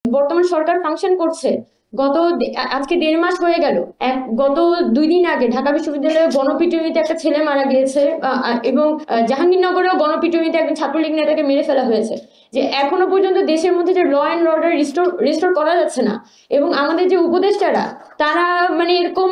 বর্তমান সরকার ফাংশন করছে আজকে 1.5 মাস হয়ে গেল। গত 2 দিন আগে ঢাকা বিশ্ববিদ্যালয়ে গণপিটুনিতে একটা ছেলে মারা গিয়েছে, এবং জাহাঙ্গীরনগরেও গণপিটুনিতে একজন ছাত্রলীগ নেতাকে মেরে ফেলা হয়েছে। যে এখনো পর্যন্ত দেশের মধ্যে যে ল অ্যান্ড অর্ডার রিস্টোর করা যাচ্ছে না, এবং আমাদের যে উপদেষ্টারা তারা এরকম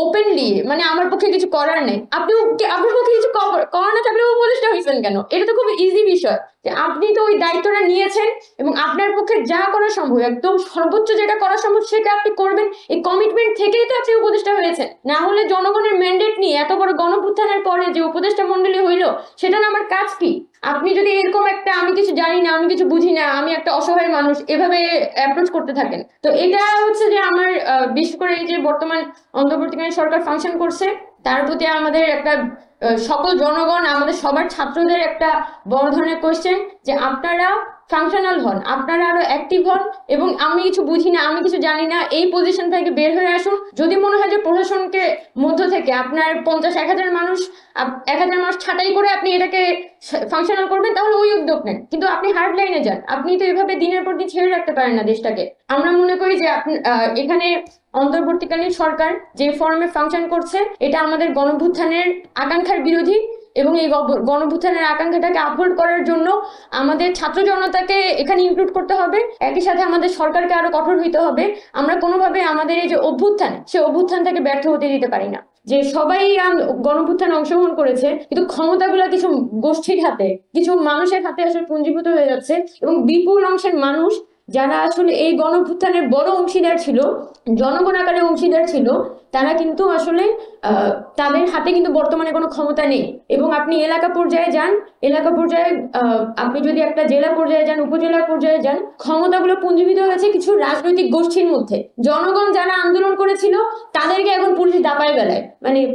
ওপেনলি আমার পক্ষে কিছু করার নেই। আপনার পক্ষে কিছু করার না থাকলে উপদেষ্টা হয়েছেন কেন? এটা তো খুব ইজি বিষয় যে আপনি তো ওই দায়িত্বটা নিয়েছেন এবং আপনার পক্ষে যা করা সম্ভব, একদম সর্বোচ্চ যেটা করা সম্ভব সেটা আপনি করবেন। এই কমিটমেন্ট থেকেই তো আপনি উপদেষ্টা হয়েছেন। না হলে জনগণের ম্যান্ডেট নিয়ে এত বড় গণপুত্থানের পরে যে উপদেষ্টা মন্ডলী হইলো, সেটা না আমার কাজ কি? আপনি যদি এরকম একটা আমি কিছু জানি না, আমি কিছু বুঝি না, আমি একটা অসহায় মানুষ এভাবে অ্যাপ্রোচ করতে থাকেন, তো এটা হচ্ছে যে আমার বিশেষ করে এই যে বর্তমান অন্তর্বর্তীকালীন সরকার ফাংশন করছে তার প্রতি আমাদের একটা সকল জনগণ, আমাদের সবার ছাত্রদের একটা বড় ধরনের কোয়েশ্চেন যে আপনারা ফাংশনাল হন, আপনারা আরো অ্যাক্টিভ হন, এবং আমি কিছু বুঝি না, আমি কিছু জানি না এই পজিশন থেকে বের হয়ে আসুন। যদি মনে হয় যে প্রশাসনকে মধ্য থেকে আপনার 50-1000 মানুষ 1000 মানুষ ছাঁটাই করে আপনি এটাকে ফাংশনাল করবেন, তাহলে ওই উদ্যোগ নেন, কিন্তু আপনি হার্ড লাইনে যান। আপনি তো এভাবে দিনের পর দিন ছেড়ে রাখতে পারেন না দেশটাকে। আমরা মনে করি যে এখানে অন্তর্বর্তীকালীন সরকার যে ফর্মে ফাংশন করছে এটা আমাদের গণভ্যুত্থানের আকাঙ্ক্ষার বিরোধী, এবং এই গণভ্যুত্থানের আকাঙ্ক্ষাটাকে আপহোল্ড করার জন্য আমাদের ছাত্র জনতাকে এখানে ইনক্লুড করতে হবে। একই সাথে আমাদের সরকারকে আরো কঠোর হইতে হবে। আমরা কোনোভাবে আমাদের এই যে অভ্যুত্থান, সে অভ্যুত্থানটাকে ব্যর্থ হতে দিতে পারি না। যে সবাই গণভ্যুত্থানে অংশগ্রহণ করেছে, কিন্তু ক্ষমতাগুলো কিছু গোষ্ঠীর হাতে, কিছু মানুষের হাতে আসলে পুঞ্জীভূত হয়ে যাচ্ছে, এবং বিপুল অংশের মানুষ যারা আসলে এই গণভ্যুত্থানের বড় অংশীদার ছিল, জনগণ আকারে অংশীদার ছিল, তারা কিন্তু আসলে তাদের হাতে কিন্তু বর্তমানে কোনো ক্ষমতা নেই। এবং আপনি এলাকা পর্যায়ে যান, এলাকা পর্যায়ে আপনি যদি একটা জেলা পর্যায়ে যান, উপজেলা পর্যায়ে যান, ক্ষমতাগুলো পুঞ্জীভূত হয়েছে কিছু রাজনৈতিক গোষ্ঠীর মধ্যে। জনগণ যারা আন্দোলন করেছিল তাদেরকে এখন পুলিশ দাপায় বেলায়,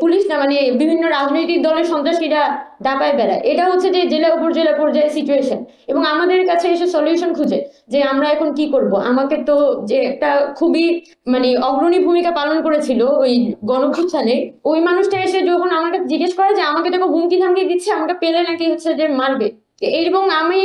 পুলিশ না, বিভিন্ন রাজনৈতিক দলের সন্ত্রাসীরা দাপায় বেলায়। এটা হচ্ছে যে জেলা উপজেলা পর্যায়ে সিচুয়েশন, এবং আমাদের কাছে এসে সলিউশন খুঁজে যে আমরা এখন কি করব। আমাকে তো যে একটা খুবই অগ্রণী ভূমিকা পালন করেছিল ওই গণভ্যুত্থানে, ওই মানুষটা এসে যখন আমাকে জিজ্ঞেস করে যে আমাকে তো হুমকি ধামকি দিচ্ছে, আমাকে পেলে নাকি হচ্ছে যে মারবে, এবং আমি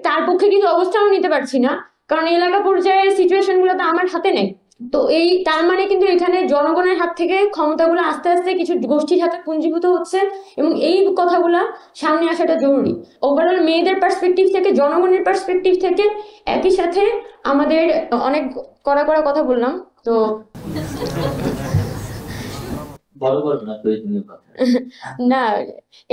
তার পক্ষে কিন্তু অবস্থানও নিতে পারছি না, কারণ এলাকা পর্যায়ে সিচুয়েশন গুলো তো আমার হাতে নেই। তো তার কিন্তু এখানে জনগণের হাত থেকে ক্ষমতাগুলো আস্তে আস্তে কিছু গোষ্ঠীর হাতে পুঞ্জীভূত হচ্ছে, এবং এই কথাগুলা সামনে আসাটা জরুরি। ওভারঅল মেয়েদের পার্সপেক্টিভ থেকে, জনগণের পার্সপেক্টিভ থেকে, একই সাথে আমাদের অনেক কড়া কড়া কথা বললাম তো না,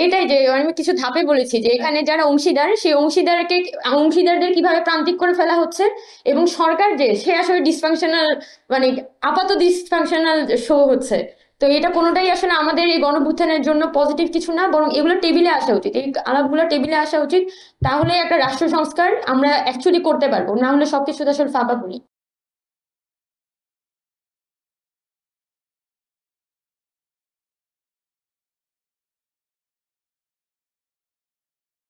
এটাই যে আমি কিছু ধাপে বলেছি যে এখানে যারা অংশীদার, সেই অংশীদারদের কিভাবে প্রান্তিক করে ফেলা হচ্ছে, এবং সরকার যে সে আসলে ডিসফাংশনাল, আপাতত ডিসফাংশনাল শো হচ্ছে। তো এটা কোনোটাই আসলে আমাদের এই গণভ্যুত্থানের জন্য পজিটিভ কিছু না, বরং এগুলো টেবিলে আসা উচিত, এই আলাপগুলো টেবিলে আসা উচিত। তাহলে একটা রাষ্ট্র সংস্কার আমরা অ্যাকচুয়ালি করতে পারবো, না হলে সবকিছু আসলে ফাঁপা করি।